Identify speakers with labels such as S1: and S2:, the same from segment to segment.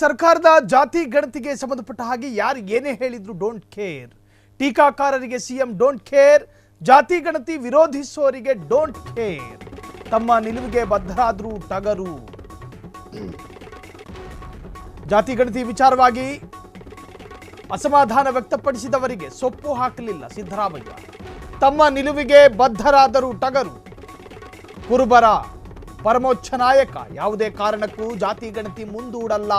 S1: ಸರ್ಕಾರದ ಜಾತಿ ಗಣತಿಗೆ ಸಂಬಂಧಪಟ್ಟ ಹಾಗೆ ಯಾರು ಏನೇ ಹೇಳಿದ್ರು ಡೋಂಟ್ ಕೇರ್. ಟೀಕಾಕಾರರಿಗೆ ಸಿಎಂ ಡೋಂಟ್ ಕೇರ್, ಜಾತಿ ಗಣತಿ ವಿರೋಧಿಸೋರಿಗೆ ಡೋಂಟ್ ಕೇರ್. ತಮ್ಮ ನಿಲುವಿಗೆ ಬದ್ಧರಾದರೂ ಟಗರು. ಜಾತಿ ಗಣತಿ ವಿಚಾರವಾಗಿ ಅಸಮಾಧಾನ ವ್ಯಕ್ತಪಡಿಸಿದವರಿಗೆ ಸೊಪ್ಪು ಹಾಕಲಿಲ್ಲ ಸಿದ್ದರಾಮಯ್ಯ. ತಮ್ಮ ನಿಲುವಿಗೆ ಬದ್ಧರಾದರೂ ಟಗರು. ಕುರುಬರ ಪರಮೋಚ್ಚ ನಾಯಕ ಯಾವುದೇ ಕಾರಣಕ್ಕೂ ಜಾತಿ ಗಣತಿ ಮುಂದೂಡಲ್ಲ.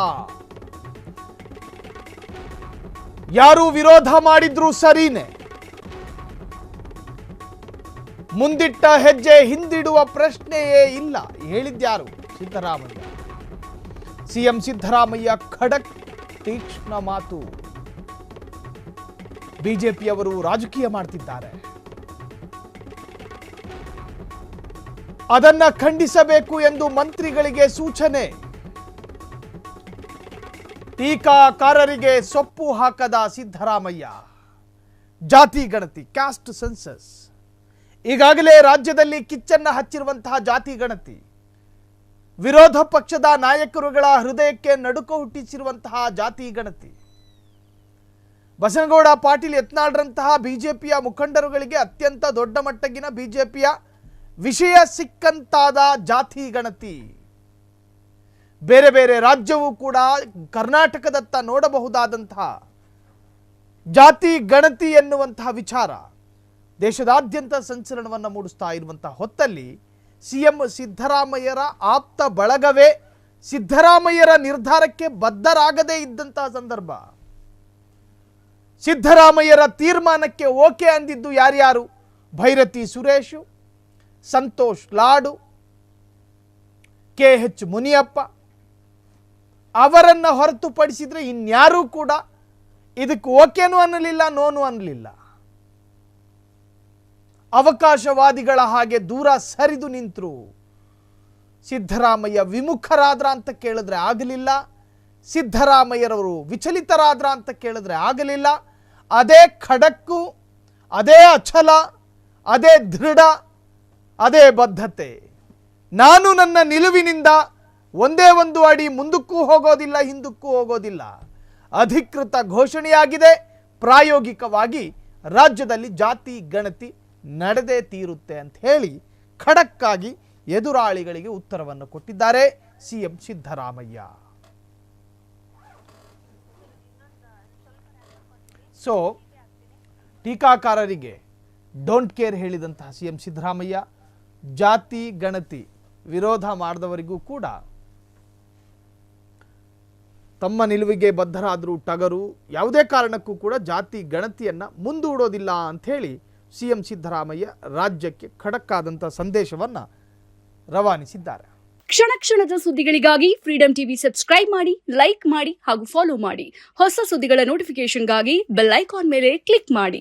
S1: ಯಾರು ವಿರೋಧ ಮಾಡಿದ್ರು ಸರಿನೇ, ಮುಂದಿಟ್ಟ ಹೆಜ್ಜೆ ಹಿಂದಿಡುವ ಪ್ರಶ್ನೆಯೇ ಇಲ್ಲ ಹೇಳಿದ್ಯಾರು? ಸಿದ್ದರಾಮಯ್ಯ. ಸಿಎಂ ಸಿದ್ದರಾಮಯ್ಯ ಖಡಕ್ ತೀಕ್ಷ್ಣ ಮಾತು. ಬಿಜೆಪಿಯವರು ರಾಜಕೀಯ ಮಾಡ್ತಿದ್ದಾರೆ, ಅದನ್ನ ಖಂಡಿಸಬೇಕು ಎಂದು ಮಂತ್ರಿಗಳಿಗೆ ಸೂಚನೆ. ಟೀಕಾಕಾರರಿಗೆ ಸೊಪ್ಪು ಹಾಕದ ಸಿದ್ದರಾಮಯ್ಯ. ಜಾತಿ ಗಣತಿ, ಕ್ಯಾಸ್ಟ್ ಸೆನ್ಸಸ್, ಈಗಾಗಲೇ ರಾಜ್ಯದಲ್ಲಿ ಕಿಚ್ಚನ್ನ ಹಚ್ಚಿರುವಂತಹ ಜಾತಿ ಗಣತಿ, ವಿರೋಧ ಪಕ್ಷದ ನಾಯಕರುಗಳ ಹೃದಯಕ್ಕೆ ನಡುಕ ಹುಟ್ಟಿಸಿರುವಂತಹ ಜಾತಿ ಗಣತಿ, ಬಸನಗೌಡ ಪಾಟೀಲ್ ಯತ್ನಾಳ್ರಂತಹ ಬಿಜೆಪಿಯ ಮುಖಂಡರುಗಳಿಗೆ ಅತ್ಯಂತ ದೊಡ್ಡ ಮಟ್ಟಗಿನ ಬಿಜೆಪಿಯ ವಿಷಯ ಸಿಕ್ಕಂತಾದ ಜಾತಿ ಗಣತಿ. ಬೇರೆ ಬೇರೆ ರಾಜ್ಯವೂ ಕೂಡ ಕರ್ನಾಟಕದತ್ತ ನೋಡಬಹುದಾದಂತಹ ಜಾತಿ ಗಣತಿ ಎನ್ನುವಂತಹ ವಿಚಾರ ದೇಶದಾದ್ಯಂತ ಸಂಚಲನವನ್ನು ಮೂಡಿಸ್ತಾ ಇರುವಂತಹ ಹೊತ್ತಲ್ಲಿ ಸಿಎಂ ಸಿದ್ದರಾಮಯ್ಯರ ಆಪ್ತ ಬಳಗವೇ ಸಿದ್ದರಾಮಯ್ಯರ ನಿರ್ಧಾರಕ್ಕೆ ಬದ್ಧರಾಗದೇ ಇದ್ದಂತಹ ಸಂದರ್ಭ. ಸಿದ್ದರಾಮಯ್ಯರ ತೀರ್ಮಾನಕ್ಕೆ ಓಕೆ ಅಂದಿದ್ದು ಯಾರ್ಯಾರು? ಭೈರತಿ ಸುರೇಶ್, ಸಂತೋಷ್ ಲಾಡು, KH ಮುನಿಯಪ್ಪ. ಅವರನ್ನ ಹೊರತುಪಡಿಸಿದ್ರೆ ಇನ್ಯಾರೂ ಕೂಡ ಇದಕ್ಕೆ ಓಕೆನೂ ಅನ್ನಲಿಲ್ಲ, ನೋನು ಅನ್ನಲಿಲ್ಲ. ಅವಕಾಶವಾದಿಗಳ ಹಾಗೆ ದೂರ ಸರಿದು ನಿಂತರು. ಸಿದ್ದರಾಮಯ್ಯ ವಿಮುಖರಾದ್ರ ಅಂತ ಕೇಳಿದ್ರೆ ಆಗಲಿಲ್ಲ, ಸಿದ್ದರಾಮಯ್ಯರವರು ವಿಚಲಿತರಾದ್ರ ಅಂತ ಕೇಳಿದ್ರೆ ಆಗಲಿಲ್ಲ. ಅದೇ ಖಡಕ್ಕು, ಅದೇ ಅಚಲ, ಅದೇ ದೃಢ, ಅದೇ ಬದ್ಧತೆ. ನಾನು ನನ್ನ ನಿಲುವಿನಿಂದ ಒಂದೇ ಒಂದು ಅಡಿ ಮುಂದಕ್ಕೂ ಹೋಗೋದಿಲ್ಲ, ಹಿಂದಕ್ಕೂ ಹೋಗೋದಿಲ್ಲ. ಅಧಿಕೃತ ಘೋಷಣೆಯಾಗಿದೆ. ಪ್ರಾಯೋಗಿಕವಾಗಿ ರಾಜ್ಯದಲ್ಲಿ ಜಾತಿ ಗಣತಿ ನಡೆದೇ ತೀರುತ್ತೆ ಅಂತ ಹೇಳಿ ಖಡಕ್ಕಾಗಿ ಎದುರಾಳಿಗಳಿಗೆ ಉತ್ತರವನ್ನು ಕೊಟ್ಟಿದ್ದಾರೆ ಸಿಎಂ ಸಿದ್ದರಾಮಯ್ಯ. ಸೊ ಟೀಕಾಕಾರರಿಗೆ ಡೋಂಟ್ ಕೇರ್ ಹೇಳಿದಂತಹ ಸಿಎಂ ಸಿದ್ದರಾಮಯ್ಯ, ಜಾತಿ ಗಣತಿ ವಿರೋಧ ಮಾಡಿದವರಿಗೂ ಕೂಡ ತಮ್ಮ ನಿಲುವಿಗೆ ಬದ್ಧರಾದರೂ ಟಗರು, ಯಾವುದೇ ಕಾರಣಕ್ಕೂ ಕೂಡ ಜಾತಿ ಗಣತಿಯನ್ನು ಮುಂದೂಡೋದಿಲ್ಲ ಅಂಥೇಳಿ ಸಿಎಂ ಸಿದ್ದರಾಮಯ್ಯ ರಾಜ್ಯಕ್ಕೆ ಖಡಕ್ ಆದಂಥ ಸಂದೇಶವನ್ನು ರವಾನಿಸಿದ್ದಾರೆ.
S2: ಕ್ಷಣ ಕ್ಷಣದ ಸುದ್ದಿಗಳಿಗಾಗಿ ಫ್ರೀಡಂ ಟಿವಿ ಸಬ್ಸ್ಕ್ರೈಬ್ ಮಾಡಿ, ಲೈಕ್ ಮಾಡಿ ಹಾಗೂ ಫಾಲೋ ಮಾಡಿ. ಹೊಸ ಸುದ್ದಿಗಳ ನೋಟಿಫಿಕೇಶನ್ಗಾಗಿ ಬೆಲ್ ಐಕಾನ್ ಮೇಲೆ ಕ್ಲಿಕ್ ಮಾಡಿ.